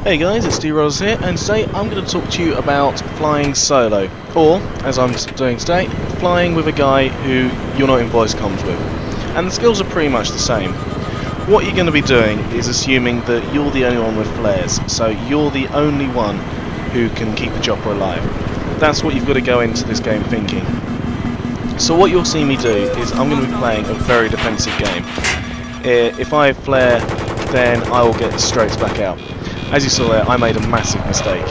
Hey guys, it's D-Rolls here, and today I'm going to talk to you about flying solo, or, as I'm doing today, flying with a guy who you're not in voice comms with. And the skills are pretty much the same. What you're going to be doing is assuming that you're the only one with flares, so you're the only one who can keep the chopper alive. That's what you've got to go into this game thinking. So what you'll see me do is I'm going to be playing a very defensive game. If I flare, then I will get straight back out. As you saw there, I made a massive mistake.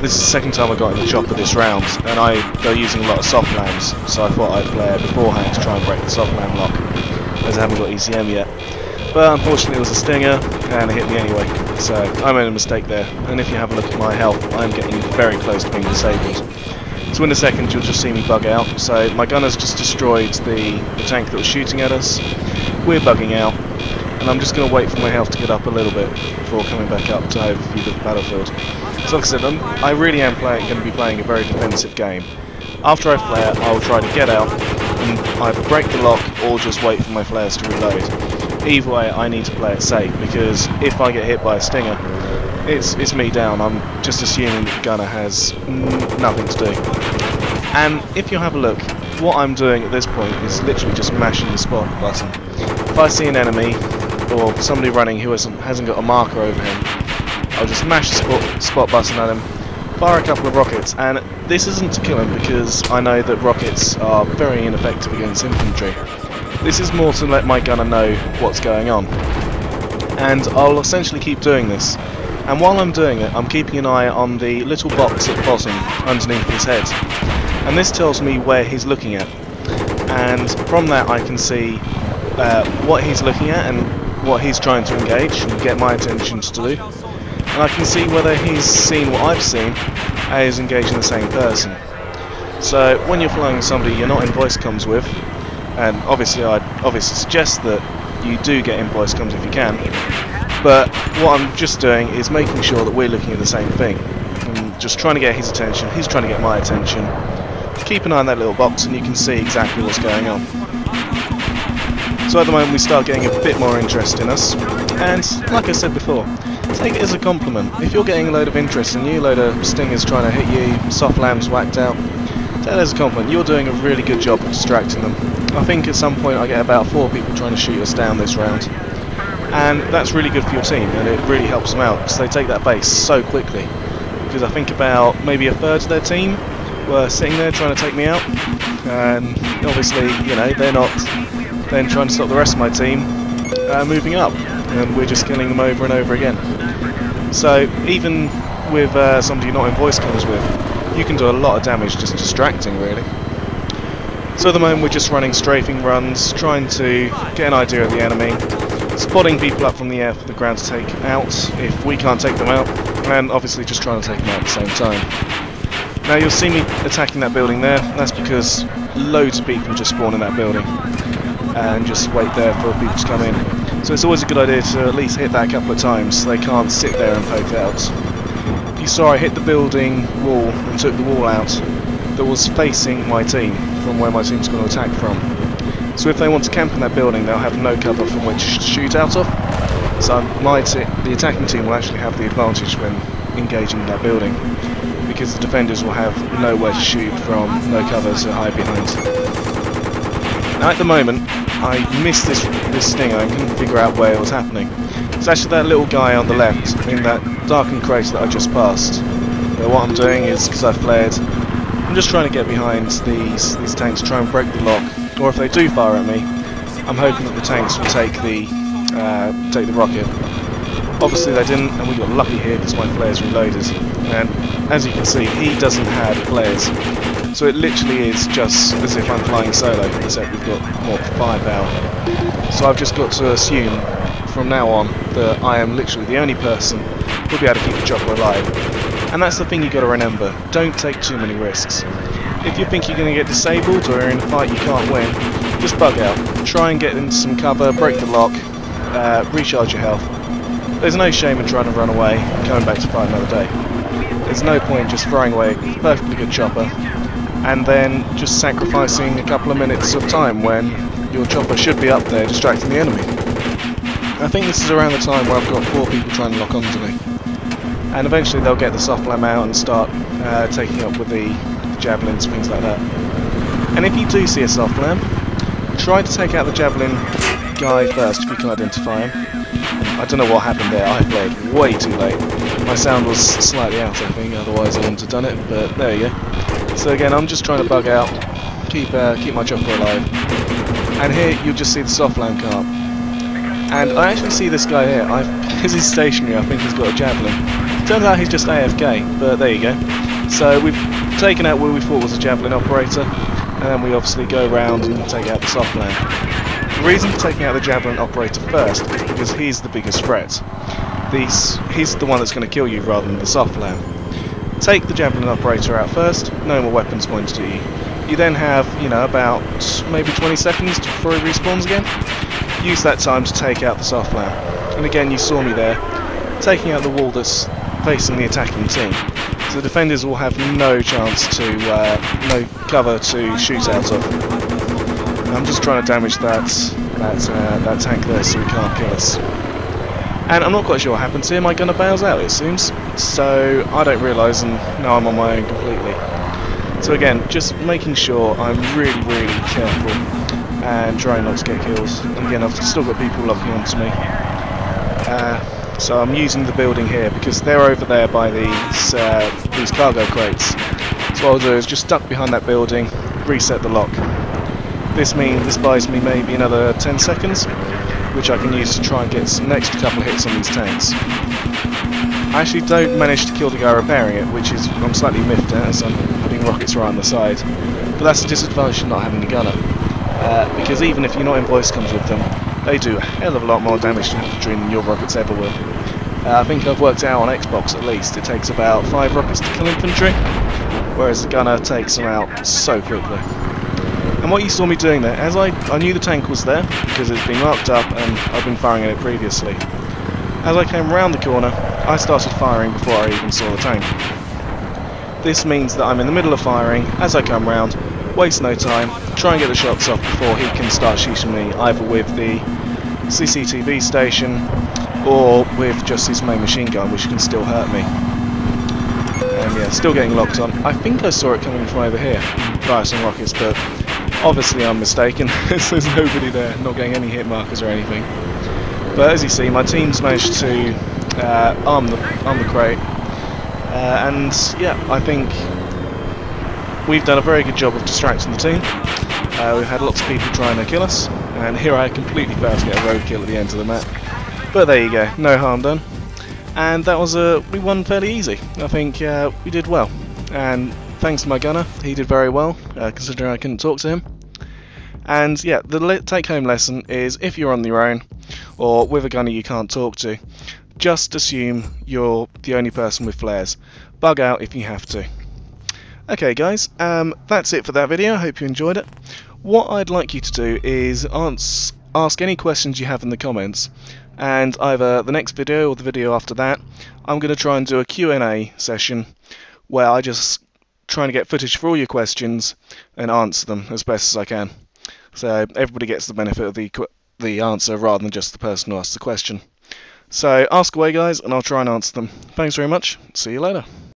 This is the second time I got in the chopper this round, and I go using a lot of soft lands, so I thought I'd flare beforehand to try and break the soft land lock, as I haven't got ECM yet. But unfortunately it was a stinger, and it hit me anyway, so I made a mistake there. And if you have a look at my health, I'm getting very close to being disabled. So in a second you'll just see me bug out. So my gunner's just destroyed the tank that was shooting at us. We're bugging out. And I'm just going to wait for my health to get up a little bit before coming back up to overview the battlefield. So like I said, I really am going to be playing a very defensive game. After I flare, I'll try to get out and either break the lock or just wait for my flares to reload. Either way, I need to play it safe, because if I get hit by a stinger, it's me down. I'm just assuming that the gunner has nothing to do. And if you have a look, what I'm doing at this point is literally just mashing the spot button. If I see an enemy, or somebody running who hasn't got a marker over him, I'll just mash the spot button at him, fire a couple of rockets, and this isn't to kill him because I know that rockets are very ineffective against infantry. This is more to let my gunner know what's going on. And I'll essentially keep doing this. And while I'm doing it, I'm keeping an eye on the little box at the bottom underneath his head. And this tells me where he's looking at. And from that I can see what he's looking at and what he's trying to engage and get my attention to do, and I can see whether he's seen what I've seen and is engaging the same person. So when you're flying with somebody you're not in voice comms with, and obviously I'd suggest that you do get in voice comms if you can, but what I'm just doing is making sure that we're looking at the same thing, and just trying to get his attention, he's trying to get my attention. Keep an eye on that little box and you can see exactly what's going on. So at the moment we start getting a bit more interest in us, and like I said before, take it as a compliment. If you're getting a load of interest in you, a load of stingers trying to hit you, soft lambs whacked out, take it as a compliment. You're doing a really good job of distracting them. I think at some point I get about 4 people trying to shoot us down this round, and that's really good for your team, and it really helps them out because they take that base so quickly. Because I think about maybe a third of their team were sitting there trying to take me out, and obviously, you know, they're not then trying to stop the rest of my team moving up, and we're just killing them over and over again. So even with somebody you're not in voice comms with, you can do a lot of damage just distracting, really. So at the moment we're just running strafing runs, trying to get an idea of the enemy, spotting people up from the air for the ground to take out if we can't take them out, and obviously just trying to take them out at the same time. Now you'll see me attacking that building there. That's because loads of people just spawn in that building and just wait there for people to come in. So it's always a good idea to at least hit that a couple of times so they can't sit there and poke out. You saw I hit the building wall and took the wall out that was facing my team from where my team's going to attack from. So if they want to camp in that building, they'll have no cover from which to shoot out of. So the attacking team will actually have the advantage when engaging that building, because the defenders will have nowhere to shoot from, no cover to hide behind. Now at the moment, I missed this stinger and couldn't figure out where it was happening. It's actually that little guy on the left, in that darkened crater that I just passed. But what I'm doing is, because I flared, I'm just trying to get behind these tanks, try and break the lock, or if they do fire at me, I'm hoping that the tanks will take the rocket. Obviously they didn't, and we got lucky here because my flares reloaded, and as you can see he doesn't have flares, so it literally is just as if I'm flying solo, except we've got more firepower. So I've just got to assume from now on that I am literally the only person who'll be able to keep the chopper alive. And that's the thing you've got to remember, don't take too many risks. If you think you're going to get disabled or in a fight you can't win, just bug out, try and get into some cover, break the lock, recharge your health. There's no shame in trying to run away and coming back to fight another day. There's no point just throwing away a perfectly good chopper and then just sacrificing a couple of minutes of time when your chopper should be up there distracting the enemy. I think this is around the time where I've got 4 people trying to lock onto me. And eventually they'll get the soft lamb out and start taking up with the javelins, things like that. And if you do see a soft lamb, try to take out the javelin guy first if you can identify him. I don't know what happened there, I played way too late. My sound was slightly out, I think, otherwise I wouldn't have done it, but there you go. So again, I'm just trying to bug out, keep my chopper alive. And here you'll just see the soft lamb come up. And I actually see this guy here, because he's stationary, I think he's got a javelin. Turns out he's just AFK, but there you go. So we've taken out what we thought was a javelin operator, and then we obviously go around and take out the soft lamb. The reason for taking out the javelin operator first is because he's the biggest threat. He's the one that's going to kill you rather than the soft lamb. Take the javelin operator out first, no more weapons pointed at you. You then have, you know, about maybe 20 seconds before he respawns again. Use that time to take out the soft lamb. And again, you saw me there, taking out the wall that's facing the attacking team. So the defenders will have no chance to, no cover to shoot out of. I'm just trying to damage that tank there so he can't kill us. And I'm not quite sure what happened to him. My gunner bails out, it seems. So I don't realise, and now I'm on my own completely. So again, just making sure I'm really, really careful and trying not to get kills. And again, I've still got people locking onto me. So I'm using the building here because they're over there by these cargo crates. So what I'll do is just duck behind that building, reset the lock. This buys me maybe another 10 seconds, which I can use to try and get some next couple of hits on these tanks. I actually don't manage to kill the guy repairing it, which is I'm slightly miffed at as I'm putting rockets right on the side. But that's a disadvantage of not having a gunner, because even if you're not in voice comms with them, they do a hell of a lot more damage to infantry than your rockets ever will. I think I've worked out on Xbox at least, it takes about 5 rockets to kill infantry, whereas the gunner takes them out so quickly. And what you saw me doing there, as I knew the tank was there, because it's been marked up and I've been firing at it previously. As I came round the corner, I started firing before I even saw the tank. This means that I'm in the middle of firing, as I come round, waste no time, try and get the shots off before he can start shooting me, either with the CCTV station, or with just his main machine gun, which can still hurt me. And yeah, still getting locked on. I think I saw it coming from over here, fire some rockets, but obviously I'm mistaken, there's nobody there, not getting any hit markers or anything. But as you see, my team's managed to arm the crate, and yeah, I think we've done a very good job of distracting the team. We've had lots of people trying to kill us, and here I completely failed to get a road kill at the end of the map. But there you go, no harm done. And that was we won fairly easy. I think we did well, and thanks to my gunner, he did very well, considering I couldn't talk to him. And yeah, the take-home lesson is if you're on your own, or with a gunner you can't talk to, just assume you're the only person with flares. Bug out if you have to. Okay guys, that's it for that video, I hope you enjoyed it. What I'd like you to do is ask any questions you have in the comments, and either the next video or the video after that, I'm going to try and do a Q&A session where I just try to get footage for all your questions and answer them as best as I can. So everybody gets the benefit of the answer rather than just the person who asked the question. So ask away guys, and I'll try and answer them. Thanks very much, see you later.